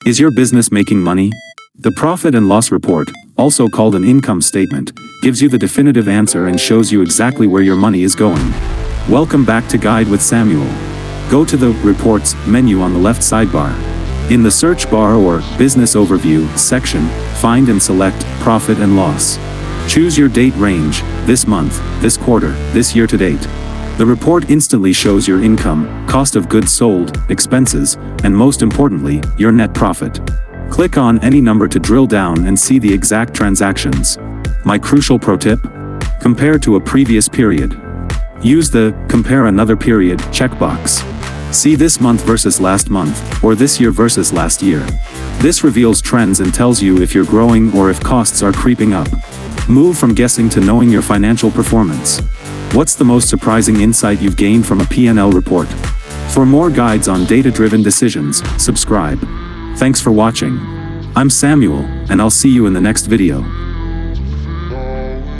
Is your business making money? The profit and loss report, also called an income statement, gives you the definitive answer and shows you exactly where your money is going. Welcome back to Guide with Samuel. Go to the Reports menu on the left sidebar. In the search bar or Business Overview section, find and select Profit and Loss. Choose your date range, this month, this quarter, this year to date. The report instantly shows your income, cost of goods sold, expenses, and most importantly, your net profit. Click on any number to drill down and see the exact transactions. My crucial pro tip? Compare to a previous period. Use the Compare Another Period checkbox. See this month versus last month, or this year versus last year. This reveals trends and tells you if you're growing or if costs are creeping up. Move from guessing to knowing your financial performance. What's the most surprising insight you've gained from a P&L report? For more guides on data-driven decisions, subscribe. Thanks for watching. I'm Samuel, and I'll see you in the next video.